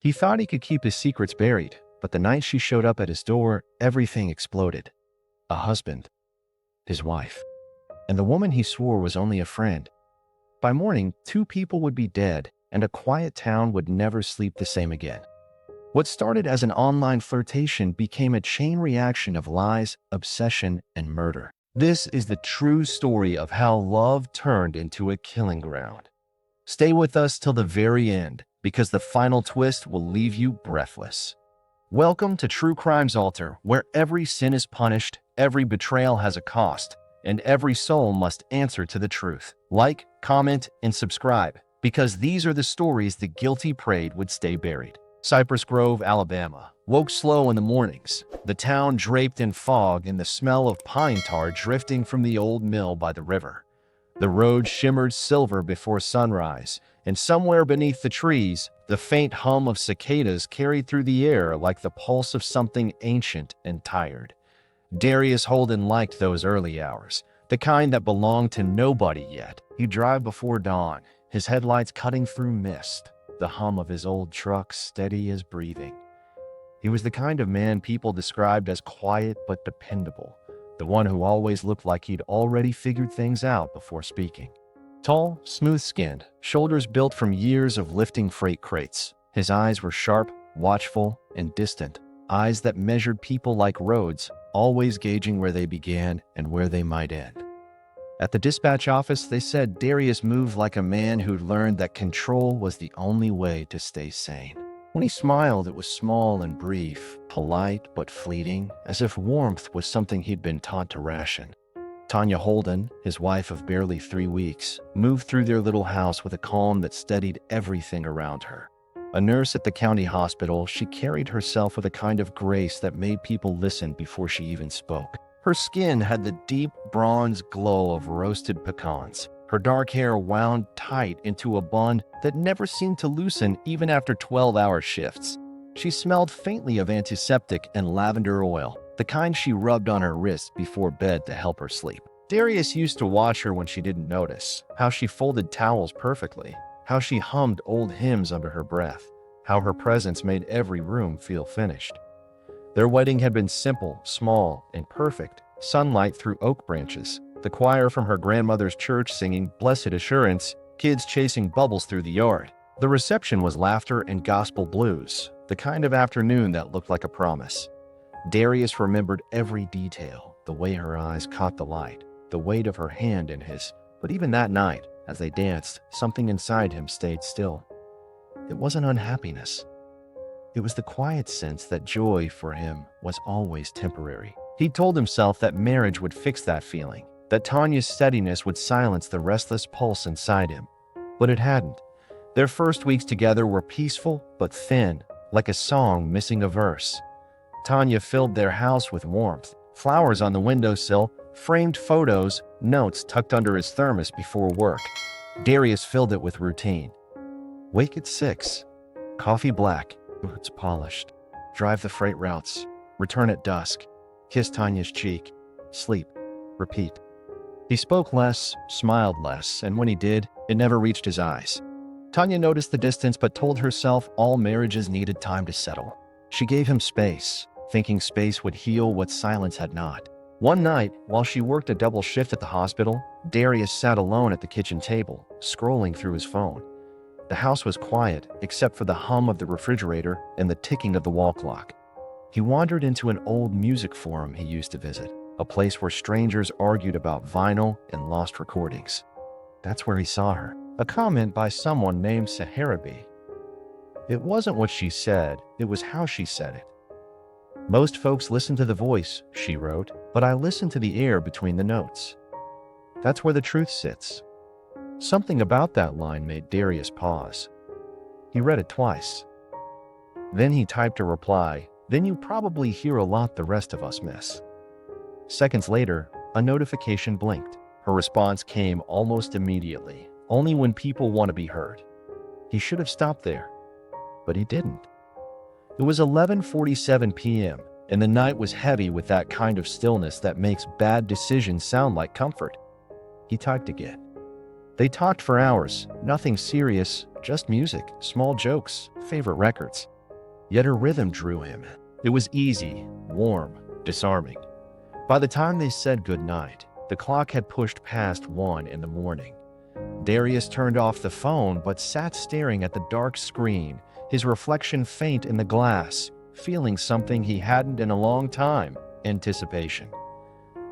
He thought he could keep his secrets buried, but the night she showed up at his door, everything exploded. A husband, his wife, and the woman he swore was only a friend. By morning, two people would be dead, and a quiet town would never sleep the same again. What started as an online flirtation became a chain reaction of lies, obsession, and murder. This is the true story of how love turned into a killing ground. Stay with us till the very end, because the final twist will leave you breathless. Welcome to True Crime's Altar, where every sin is punished, every betrayal has a cost, and every soul must answer to the truth. Like, comment, and subscribe, because these are the stories the guilty prayed would stay buried. Cypress Grove, Alabama, woke slow in the mornings, the town draped in fog and the smell of pine tar drifting from the old mill by the river. The road shimmered silver before sunrise, and somewhere beneath the trees, the faint hum of cicadas carried through the air like the pulse of something ancient and tired. Darius Holden liked those early hours, the kind that belonged to nobody yet. He'd drive before dawn, his headlights cutting through mist, the hum of his old truck steady as breathing. He was the kind of man people described as quiet but dependable, the one who always looked like he'd already figured things out before speaking. Tall, smooth-skinned, shoulders built from years of lifting freight crates. His eyes were sharp, watchful, and distant, eyes that measured people like roads, always gauging where they began and where they might end. At the dispatch office, they said Darius moved like a man who'd learned that control was the only way to stay sane. When he smiled, it was small and brief, polite but fleeting, as if warmth was something he'd been taught to ration. Tanya Holden, his wife of barely 3 weeks, moved through their little house with a calm that steadied everything around her. A nurse at the county hospital, she carried herself with a kind of grace that made people listen before she even spoke. Her skin had the deep bronze glow of roasted pecans. Her dark hair wound tight into a bun that never seemed to loosen even after 12-hour shifts. She smelled faintly of antiseptic and lavender oil, the kind she rubbed on her wrists before bed to help her sleep. Darius used to watch her when she didn't notice, how she folded towels perfectly, how she hummed old hymns under her breath, how her presence made every room feel finished. Their wedding had been simple, small, and perfect. Sunlight through oak branches, the choir from her grandmother's church singing Blessed Assurance, kids chasing bubbles through the yard. The reception was laughter and gospel blues, the kind of afternoon that looked like a promise. Darius remembered every detail, the way her eyes caught the light, the weight of her hand in his. But even that night, as they danced, something inside him stayed still. It wasn't unhappiness. It was the quiet sense that joy for him was always temporary. He told himself that marriage would fix that feeling, that Tanya's steadiness would silence the restless pulse inside him. But it hadn't. Their first weeks together were peaceful but thin, like a song missing a verse. Tanya filled their house with warmth, flowers on the windowsill, framed photos, notes tucked under his thermos before work. Darius filled it with routine. Wake at 6, coffee black, boots polished, drive the freight routes, return at dusk, kiss Tanya's cheek, sleep, repeat. He spoke less, smiled less, and when he did, it never reached his eyes. Tanya noticed the distance but told herself all marriages needed time to settle. She gave him space, thinking space would heal what silence had not. One night, while she worked a double shift at the hospital, Darius sat alone at the kitchen table, scrolling through his phone. The house was quiet, except for the hum of the refrigerator and the ticking of the wall clock. He wandered into an old music forum he used to visit, a place where strangers argued about vinyl and lost recordings. That's where he saw her. A comment by someone named Saharabi. It wasn't what she said, it was how she said it. Most folks listen to the voice, she wrote, but I listen to the air between the notes. That's where the truth sits. Something about that line made Darius pause. He read it twice. Then he typed a reply, "Then you probably hear a lot the rest of us miss." Seconds later, a notification blinked. Her response came almost immediately, only when people want to be heard. He should have stopped there, but he didn't. It was 11:47 p.m., and the night was heavy with that kind of stillness that makes bad decisions sound like comfort. He typed again. They talked for hours, nothing serious, just music, small jokes, favorite records. Yet her rhythm drew him. It was easy, warm, disarming. By the time they said goodnight, the clock had pushed past 1 in the morning. Darius turned off the phone but sat staring at the dark screen, his reflection faint in the glass, feeling something he hadn't in a long time: anticipation.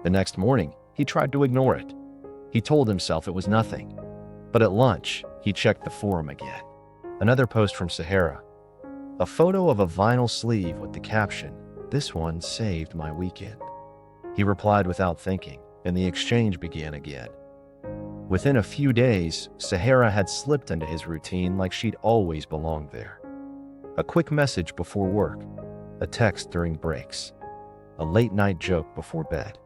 The next morning, he tried to ignore it. He told himself it was nothing. But at lunch, he checked the forum again. Another post from Sahara. A photo of a vinyl sleeve with the caption, "This one saved my weekend." He replied without thinking, and the exchange began again. Within a few days, Sahara had slipped into his routine like she'd always belonged there. A quick message before work, a text during breaks, a late-night joke before bed.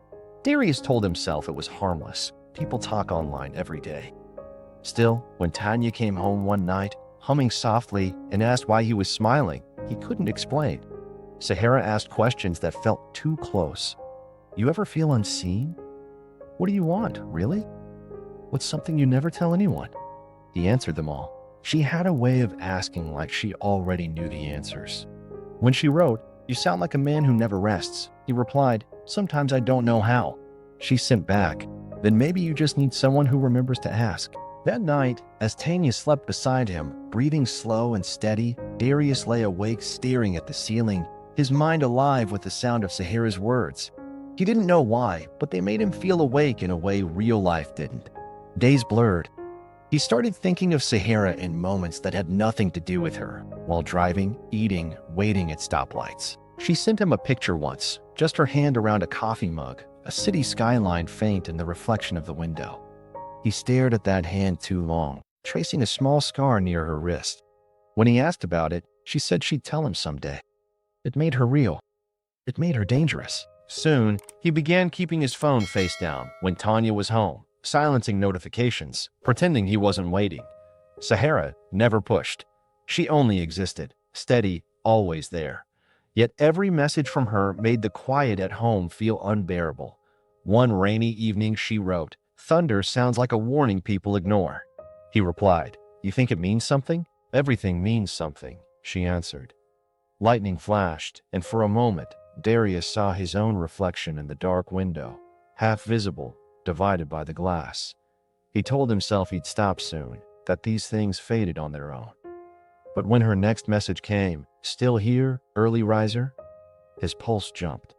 Darius told himself it was harmless. People talk online every day. Still, when Tanya came home one night, humming softly, and asked why he was smiling, he couldn't explain. Sahara asked questions that felt too close. "You ever feel unseen? What do you want, really? What's something you never tell anyone?" He answered them all. She had a way of asking like she already knew the answers. When she wrote, "You sound like a man who never rests," he replied, "Sometimes I don't know how." She sent back, "Then maybe you just need someone who remembers to ask." That night, as Tanya slept beside him, breathing slow and steady, Darius lay awake staring at the ceiling, his mind alive with the sound of Sahara's words. He didn't know why, but they made him feel awake in a way real life didn't. Days blurred. He started thinking of Sahara in moments that had nothing to do with her, while driving, eating, waiting at stoplights. She sent him a picture once, just her hand around a coffee mug, a city skyline faint in the reflection of the window. He stared at that hand too long, tracing a small scar near her wrist. When he asked about it, she said she'd tell him someday. It made her real. It made her dangerous. Soon, he began keeping his phone face down when Tanya was home, silencing notifications, pretending he wasn't waiting. Sahara never pushed. She only existed, steady, always there. Yet every message from her made the quiet at home feel unbearable. One rainy evening she wrote, "Thunder sounds like a warning people ignore." He replied, "You think it means something?" "Everything means something," she answered. Lightning flashed, and for a moment, Darius saw his own reflection in the dark window, half visible, divided by the glass. He told himself he'd stop soon, that these things faded on their own. But when her next message came, "Still here, early riser?" his pulse jumped.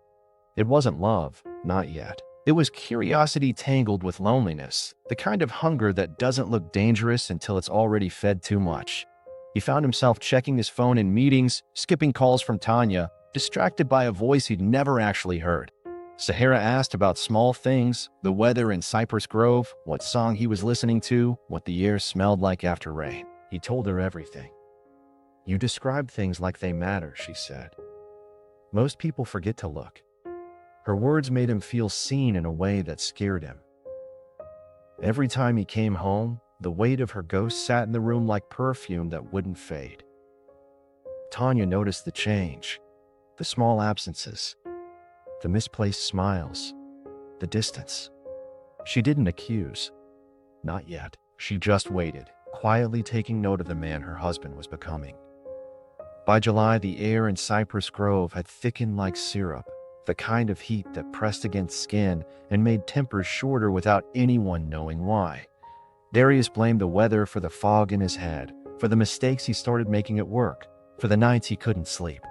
It wasn't love, not yet. It was curiosity tangled with loneliness, the kind of hunger that doesn't look dangerous until it's already fed too much. He found himself checking his phone in meetings, skipping calls from Tanya, distracted by a voice he'd never actually heard. Sahara asked about small things, the weather in Cypress Grove, what song he was listening to, what the air smelled like after rain. He told her everything. "You describe things like they matter," she said. "Most people forget to look." Her words made him feel seen in a way that scared him. Every time he came home, the weight of her ghost sat in the room like perfume that wouldn't fade. Tanya noticed the change, the small absences, the misplaced smiles, the distance. She didn't accuse. Not yet. She just waited, quietly taking note of the man her husband was becoming. By July, the air in Cypress Grove had thickened like syrup, the kind of heat that pressed against skin and made tempers shorter without anyone knowing why. Darius blamed the weather for the fog in his head, for the mistakes he started making at work, for the nights he couldn't sleep.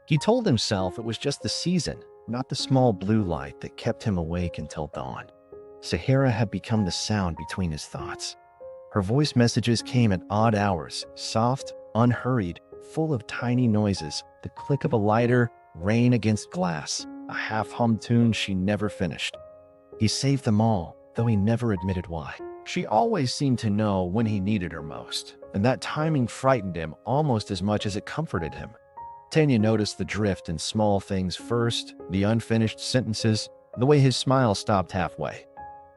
He told himself it was just the season, not the small blue light that kept him awake until dawn. Sahara had become the sound between his thoughts. Her voice messages came at odd hours, soft, unhurried, full of tiny noises, the click of a lighter, rain against glass, a half-hummed tune she never finished. He saved them all, though he never admitted why. She always seemed to know when he needed her most, and that timing frightened him almost as much as it comforted him. Tanya noticed the drift in small things first, the unfinished sentences, the way his smile stopped halfway.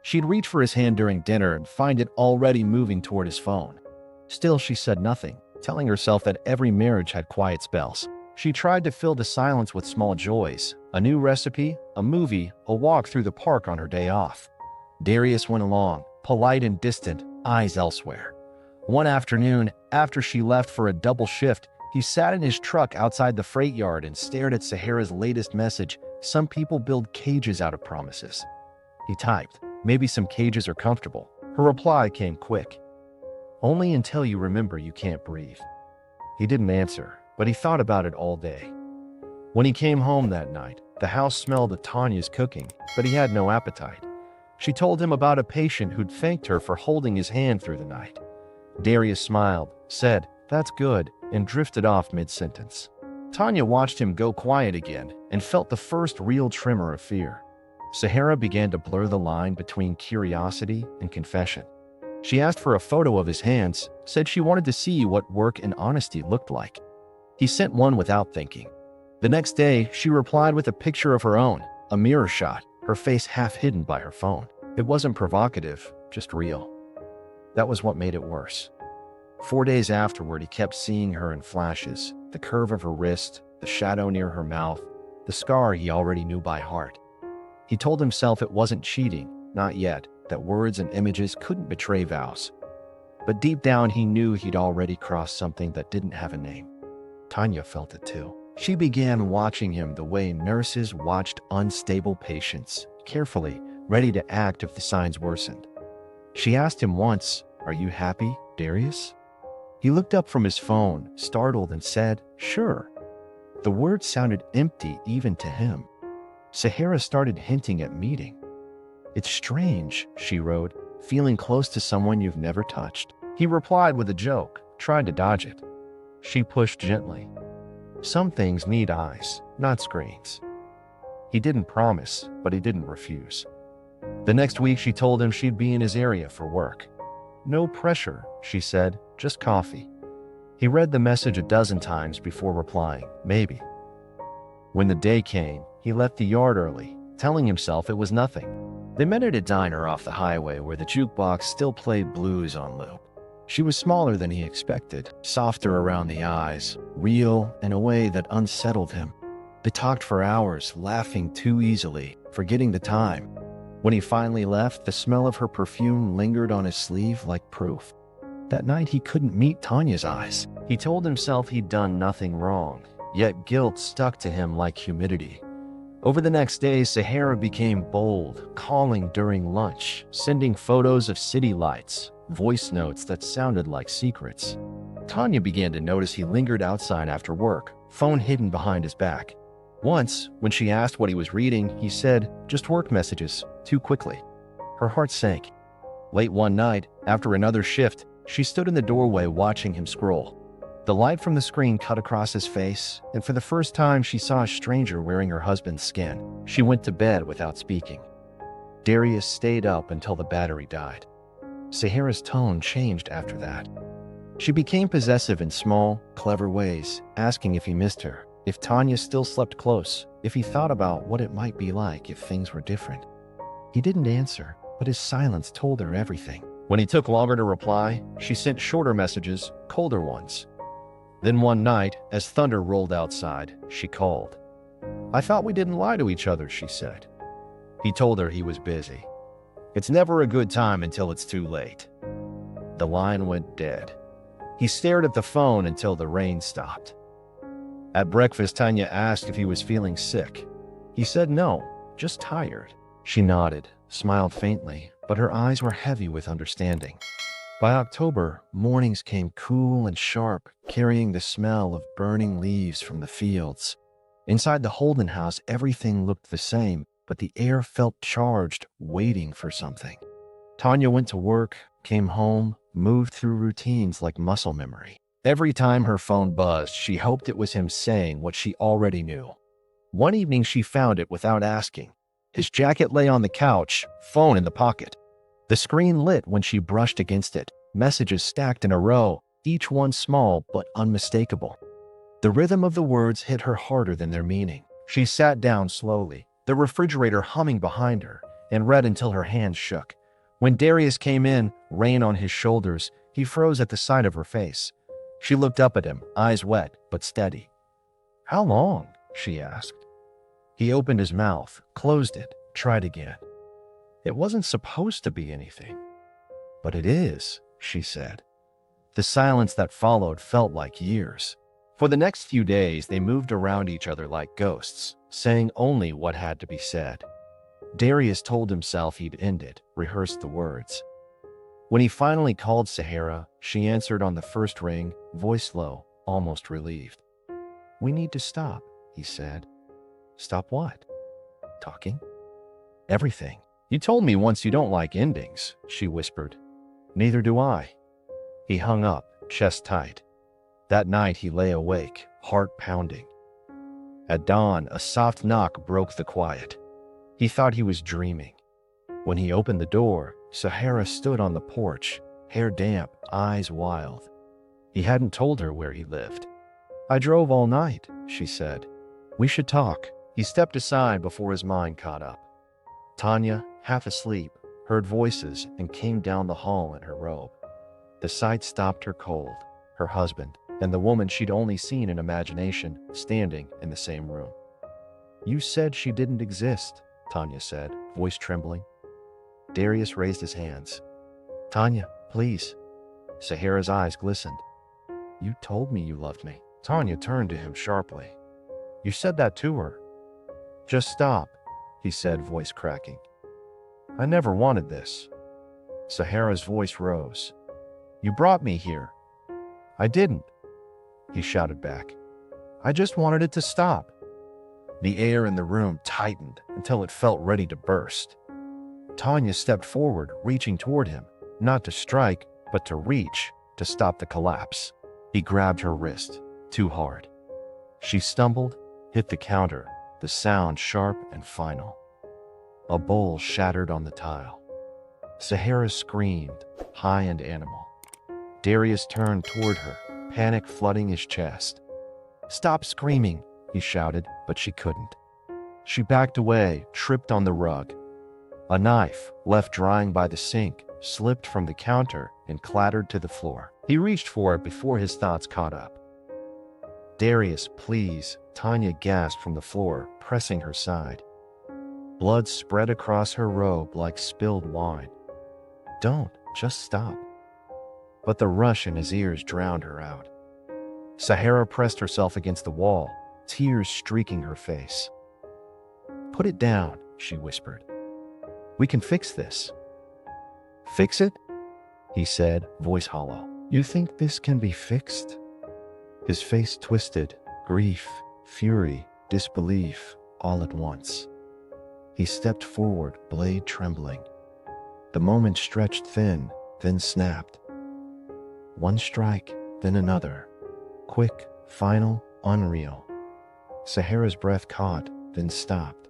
She'd reach for his hand during dinner and find it already moving toward his phone. Still, she said nothing, telling herself that every marriage had quiet spells. She tried to fill the silence with small joys, a new recipe, a movie, a walk through the park on her day off. Darius went along, polite and distant, eyes elsewhere. One afternoon, after she left for a double shift, He sat in his truck outside the freight yard and stared at Sahara's latest message. Some people build cages out of promises. He typed, maybe some cages are comfortable. Her reply came quick. Only until you remember you can't breathe. He didn't answer, but he thought about it all day. When he came home that night, the house smelled of Tanya's cooking, but he had no appetite. She told him about a patient who'd thanked her for holding his hand through the night. Darius smiled, said, "That's good," and drifted off mid-sentence. Tanya watched him go quiet again and felt the first real tremor of fear. Sahara began to blur the line between curiosity and confession. She asked for a photo of his hands, said she wanted to see what work and honesty looked like. He sent one without thinking. The next day, she replied with a picture of her own, a mirror shot, her face half hidden by her phone. It wasn't provocative, just real. That was what made it worse. 4 days afterward, he kept seeing her in flashes, the curve of her wrist, the shadow near her mouth, the scar he already knew by heart. He told himself it wasn't cheating, not yet, that words and images couldn't betray vows. But deep down, he knew he'd already crossed something that didn't have a name. Tanya felt it too. She began watching him the way nurses watched unstable patients, carefully, ready to act if the signs worsened. She asked him once, "Are you happy, Darius?" He looked up from his phone, startled, and said, "Sure." The words sounded empty even to him. Sahara started hinting at meeting. "It's strange," she wrote, "feeling close to someone you've never touched." He replied with a joke, tried to dodge it. She pushed gently. Some things need eyes, not screens. He didn't promise, but he didn't refuse. The next week, she told him she'd be in his area for work. "No pressure," she said, "just coffee." He read the message a dozen times before replying, "Maybe." When the day came, he left the yard early, telling himself it was nothing. They met at a diner off the highway where the jukebox still played blues on loop. She was smaller than he expected, softer around the eyes, real in a way that unsettled him. They talked for hours, laughing too easily, forgetting the time. When he finally left, the smell of her perfume lingered on his sleeve like proof. That night, he couldn't meet Tanya's eyes. He told himself he'd done nothing wrong, yet guilt stuck to him like humidity. Over the next day, Sahara became bold, calling during lunch, sending photos of city lights, voice notes that sounded like secrets. Tanya began to notice he lingered outside after work, phone hidden behind his back. Once, when she asked what he was reading, he said, "Just work messages," too quickly. Her heart sank. Late one night, after another shift, she stood in the doorway watching him scroll. The light from the screen cut across his face, and for the first time she saw a stranger wearing her husband's skin. She went to bed without speaking. Darius stayed up until the battery died. Sahara's tone changed after that. She became possessive in small, clever ways, asking if he missed her, if Tanya still slept close, if he thought about what it might be like if things were different. He didn't answer, but his silence told her everything. When he took longer to reply, she sent shorter messages, colder ones. Then one night, as thunder rolled outside, she called. "I thought we didn't lie to each other," she said. He told her he was busy. "It's never a good time until it's too late." The line went dead. He stared at the phone until the rain stopped. At breakfast, Tanya asked if he was feeling sick. He said no, just tired. She nodded, smiled faintly, but her eyes were heavy with understanding. By October, mornings came cool and sharp, carrying the smell of burning leaves from the fields. Inside the Holden house, everything looked the same, but the air felt charged, waiting for something. Tanya went to work, came home, moved through routines like muscle memory. Every time her phone buzzed, she hoped it was him saying what she already knew. One evening, she found it without asking. His jacket lay on the couch, phone in the pocket. The screen lit when she brushed against it, messages stacked in a row, each one small but unmistakable. The rhythm of the words hit her harder than their meaning. She sat down slowly, the refrigerator humming behind her, and read until her hands shook. When Darius came in, rain on his shoulders, he froze at the sight of her face. She looked up at him, eyes wet but steady. "How long?" she asked. He opened his mouth, closed it, tried again. "It wasn't supposed to be anything." "But it is," she said. The silence that followed felt like years. For the next few days, they moved around each other like ghosts, saying only what had to be said. Darius told himself he'd end it, rehearsed the words. When he finally called Sahara, she answered on the first ring, voice low, almost relieved. "We need to stop," he said. "Stop what?" "Talking." "Everything. You told me once you don't like endings," she whispered. "Neither do I." He hung up, chest tight. That night he lay awake, heart pounding. At dawn, a soft knock broke the quiet. He thought he was dreaming. When he opened the door, Sahara stood on the porch, hair damp, eyes wild. He hadn't told her where he lived. "I drove all night," she said. "We should talk." He stepped aside before his mind caught up. Tanya, half asleep, heard voices and came down the hall in her robe. The sight stopped her cold. Her husband, and the woman she'd only seen in imagination, standing in the same room. "You said she didn't exist," Tanya said, voice trembling. Darius raised his hands. "Tanya, please." Sahara's eyes glistened. "You told me you loved me." Tanya turned to him sharply. "You said that to her." "Just stop," he said, voice cracking. "I never wanted this." Sahara's voice rose. "You brought me here." "I didn't," he shouted back. "I just wanted it to stop." The air in the room tightened until it felt ready to burst. Tanya stepped forward, reaching toward him, not to strike, but to reach, to stop the collapse. He grabbed her wrist, too hard. She stumbled, hit the counter, the sound sharp and final. A bowl shattered on the tile. Sahara screamed, high and animal. Darius turned toward her, panic flooding his chest. "Stop screaming," he shouted, but she couldn't. She backed away, tripped on the rug. A knife, left drying by the sink, slipped from the counter and clattered to the floor. He reached for it before his thoughts caught up. "Darius, please," Tanya gasped from the floor, pressing her side. Blood spread across her robe like spilled wine. "Don't, just stop." But the rush in his ears drowned her out. Sahara pressed herself against the wall, tears streaking her face. "Put it down," she whispered. "We can fix this." "Fix it?" he said, voice hollow. "You think this can be fixed?" His face twisted, grief, fury, disbelief, all at once. He stepped forward, blade trembling. The moment stretched thin, then snapped. One strike, then another. Quick, final, unreal. Sahara's breath caught, then stopped.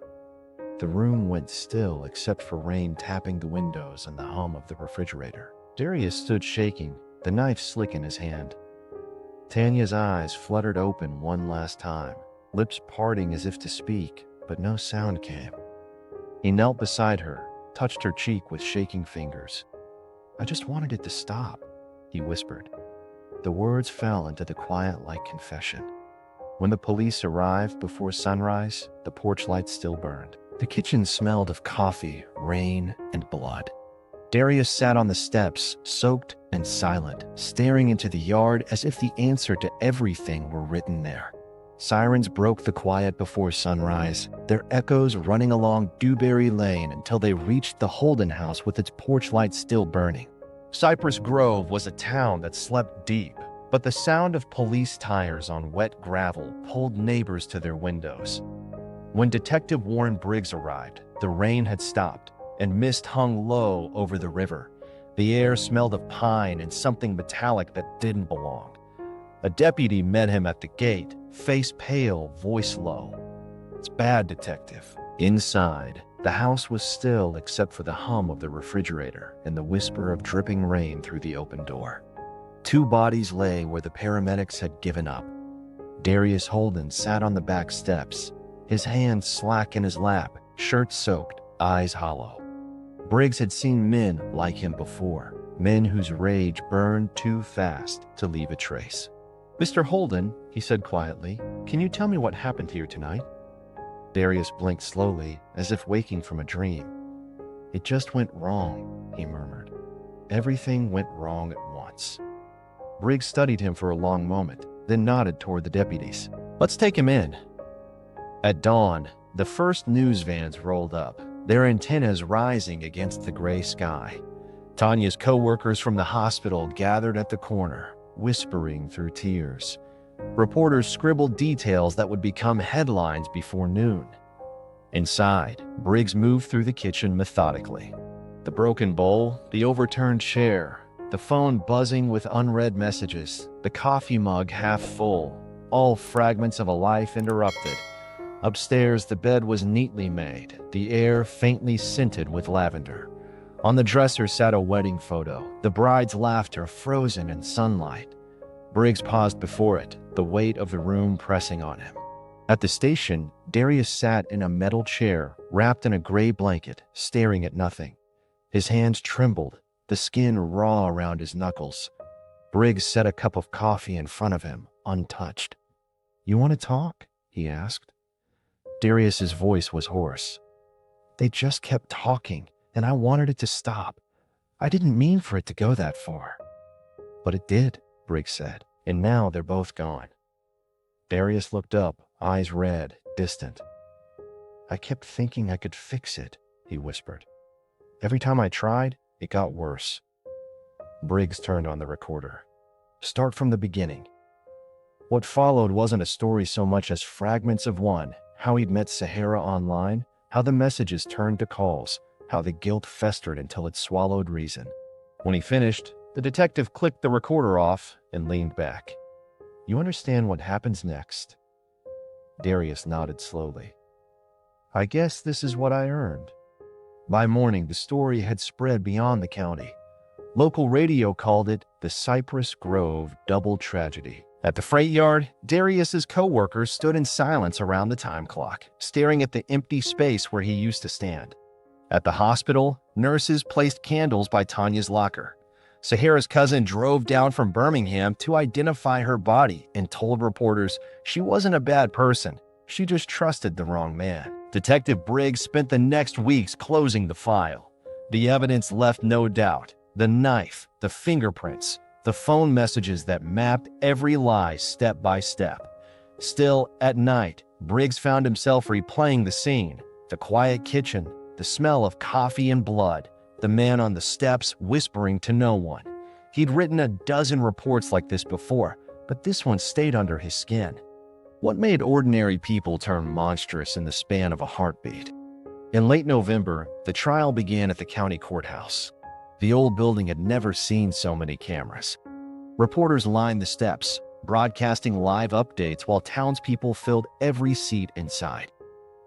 The room went still except for rain tapping the windows and the hum of the refrigerator. Darius stood shaking, the knife slick in his hand. Tanya's eyes fluttered open one last time, lips parting as if to speak, but no sound came. He knelt beside her, touched her cheek with shaking fingers. "I just wanted it to stop," he whispered. The words fell into the quiet like confession. When the police arrived before sunrise, the porch lights still burned. The kitchen smelled of coffee, rain, and blood. Darius sat on the steps, soaked and silent, staring into the yard as if the answer to everything were written there. Sirens broke the quiet before sunrise, their echoes running along Dewberry Lane until they reached the Holden house with its porch light still burning. Cypress Grove was a town that slept deep, but the sound of police tires on wet gravel pulled neighbors to their windows. When Detective Warren Briggs arrived, the rain had stopped, and mist hung low over the river. The air smelled of pine and something metallic that didn't belong. A deputy met him at the gate, face pale, voice low. "It's bad, Detective." Inside, the house was still except for the hum of the refrigerator and the whisper of dripping rain through the open door. Two bodies lay where the paramedics had given up. Darius Holden sat on the back steps, his hands slack in his lap, shirt soaked, eyes hollow. Briggs had seen men like him before, men whose rage burned too fast to leave a trace. "Mr. Holden," he said quietly, "can you tell me what happened here tonight?" Darius blinked slowly, as if waking from a dream. "It just went wrong," he murmured. "Everything went wrong at once." Briggs studied him for a long moment, then nodded toward the deputies. "Let's take him in." At dawn, the first news vans rolled up, their antennas rising against the gray sky. Tanya's co-workers from the hospital gathered at the corner, whispering through tears. Reporters scribbled details that would become headlines before noon. Inside, Briggs moved through the kitchen methodically. The broken bowl, the overturned chair, the phone buzzing with unread messages, the coffee mug half full, all fragments of a life interrupted. Upstairs, the bed was neatly made, the air faintly scented with lavender. On the dresser sat a wedding photo, the bride's laughter frozen in sunlight. Briggs paused before it, the weight of the room pressing on him. At the station, Darius sat in a metal chair, wrapped in a gray blanket, staring at nothing. His hands trembled, the skin raw around his knuckles. Briggs set a cup of coffee in front of him, untouched. "You want to talk?" he asked. Darius's voice was hoarse. "They just kept talking, and I wanted it to stop. I didn't mean for it to go that far." "But it did," Briggs said, "and now they're both gone." Darius looked up, eyes red, distant. "I kept thinking I could fix it," he whispered. "Every time I tried, it got worse." Briggs turned on the recorder. "Start from the beginning." What followed wasn't a story so much as fragments of one: how he'd met Sahara online, how the messages turned to calls, how the guilt festered until it swallowed reason. When he finished, the detective clicked the recorder off and leaned back. "You understand what happens next?" Darius nodded slowly. "I guess this is what I earned." By morning, the story had spread beyond the county. Local radio called it the Cypress Grove double tragedy. At the freight yard, Darius's co-workers stood in silence around the time clock, staring at the empty space where he used to stand. At the hospital, nurses placed candles by Tanya's locker. Sahara's cousin drove down from Birmingham to identify her body and told reporters she wasn't a bad person. She just trusted the wrong man. Detective Briggs spent the next weeks closing the file. The evidence left no doubt. The knife, the fingerprints, the phone messages that mapped every lie step by step. Still, at night, Briggs found himself replaying the scene: the quiet kitchen, the smell of coffee and blood, the man on the steps whispering to no one. He'd written a dozen reports like this before, but this one stayed under his skin. What made ordinary people turn monstrous in the span of a heartbeat? In late November, the trial began at the county courthouse. The old building had never seen so many cameras. Reporters lined the steps, broadcasting live updates while townspeople filled every seat inside.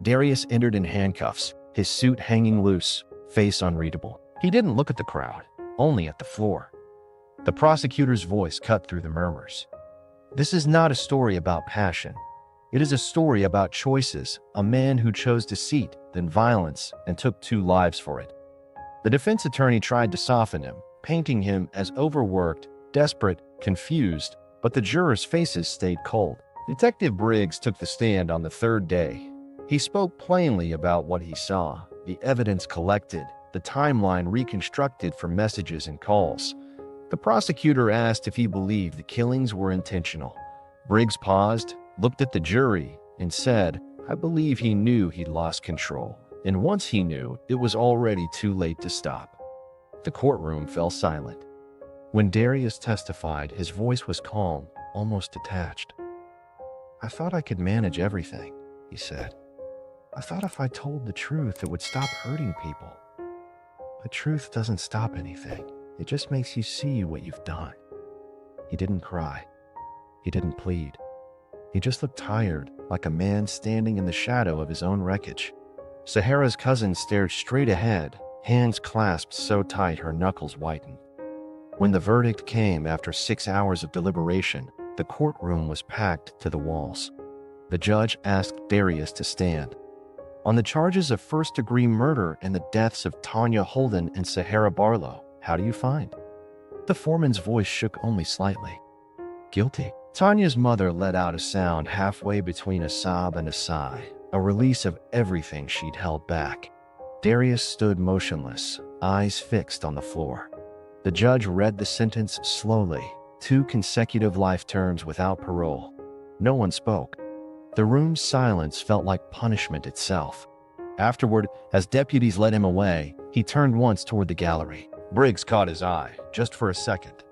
Darius entered in handcuffs, his suit hanging loose, face unreadable. He didn't look at the crowd, only at the floor. The prosecutor's voice cut through the murmurs. "This is not a story about passion. It is a story about choices, a man who chose deceit, then violence, and took 2 lives for it." The defense attorney tried to soften him, painting him as overworked, desperate, confused, but the jurors' faces stayed cold. Detective Briggs took the stand on the 3rd day. He spoke plainly about what he saw, the evidence collected, the timeline reconstructed from messages and calls. The prosecutor asked if he believed the killings were intentional. Briggs paused, looked at the jury, and said, "I believe he knew he'd lost control. And once he knew, it was already too late to stop." The courtroom fell silent. When Darius testified, his voice was calm, almost detached. "I thought I could manage everything," he said. "I thought if I told the truth, it would stop hurting people. But truth doesn't stop anything. It just makes you see what you've done." He didn't cry. He didn't plead. He just looked tired, like a man standing in the shadow of his own wreckage. Sahara's cousin stared straight ahead, hands clasped so tight her knuckles whitened. When the verdict came after 6 hours of deliberation, the courtroom was packed to the walls. The judge asked Darius to stand. "On the charges of first-degree murder and the deaths of Tanya Holden and Sahara Barlow, how do you find?" The foreman's voice shook only slightly. "Guilty." Tanya's mother let out a sound halfway between a sob and a sigh, a release of everything she'd held back. Darius stood motionless, eyes fixed on the floor. The judge read the sentence slowly, 2 consecutive life terms without parole. No one spoke. The room's silence felt like punishment itself. Afterward, as deputies led him away, he turned once toward the gallery. Briggs caught his eye, just for a second.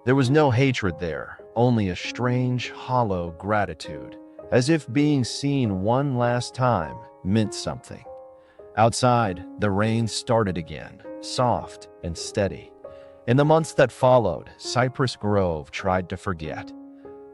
There was no hatred there, only a strange, hollow gratitude, as if being seen one last time meant something. Outside, the rain started again, soft and steady. In the months that followed, Cypress Grove tried to forget.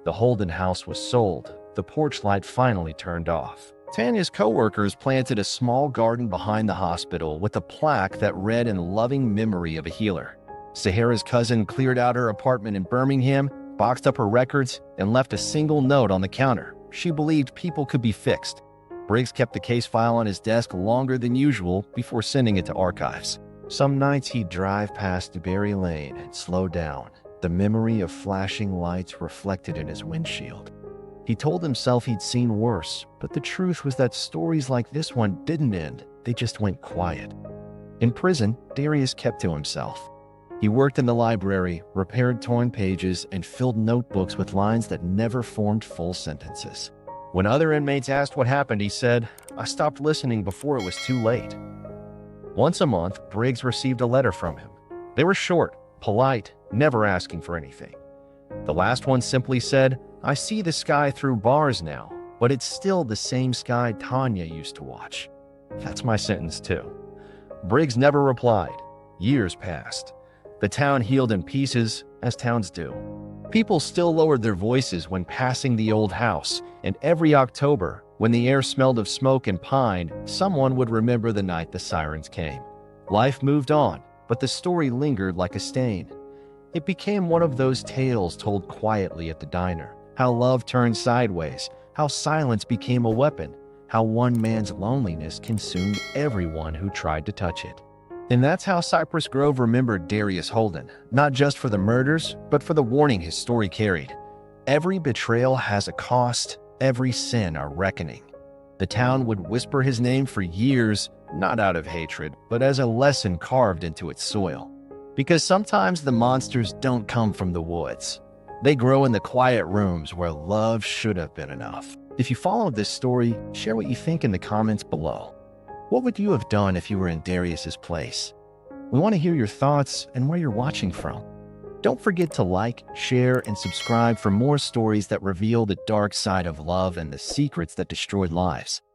The Holden house was sold, the porch light finally turned off. Tanya's co-workers planted a small garden behind the hospital with a plaque that read in loving memory of a healer. Sahara's cousin cleared out her apartment in Birmingham, boxed up her records, and left a single note on the counter. She believed people could be fixed. Briggs kept the case file on his desk longer than usual before sending it to archives. Some nights he'd drive past Berry Lane and slow down, the memory of flashing lights reflected in his windshield. He told himself he'd seen worse, but the truth was that stories like this one didn't end, they just went quiet. In prison, Darius kept to himself. He worked in the library, repaired torn pages, and filled notebooks with lines that never formed full sentences. When other inmates asked what happened, he said, "I stopped listening before it was too late." Once a month, Briggs received a letter from him. They were short, polite, never asking for anything. The last one simply said, "I see the sky through bars now, but it's still the same sky Tanya used to watch." That's my sentence too. Briggs never replied. Years passed. The town healed in pieces, as towns do. People still lowered their voices when passing the old house, and every October, when the air smelled of smoke and pine, someone would remember the night the sirens came. Life moved on, but the story lingered like a stain. It became one of those tales told quietly at the diner. How love turned sideways, how silence became a weapon, how one man's loneliness consumed everyone who tried to touch it. And that's how Cypress Grove remembered Darius Holden, not just for the murders, but for the warning his story carried. Every betrayal has a cost, every sin a reckoning. The town would whisper his name for years, not out of hatred, but as a lesson carved into its soil. Because sometimes the monsters don't come from the woods. They grow in the quiet rooms where love should have been enough. If you followed this story, share what you think in the comments below. What would you have done if you were in Darius's place? We want to hear your thoughts and where you're watching from. Don't forget to like, share, and subscribe for more stories that reveal the dark side of love and the secrets that destroyed lives.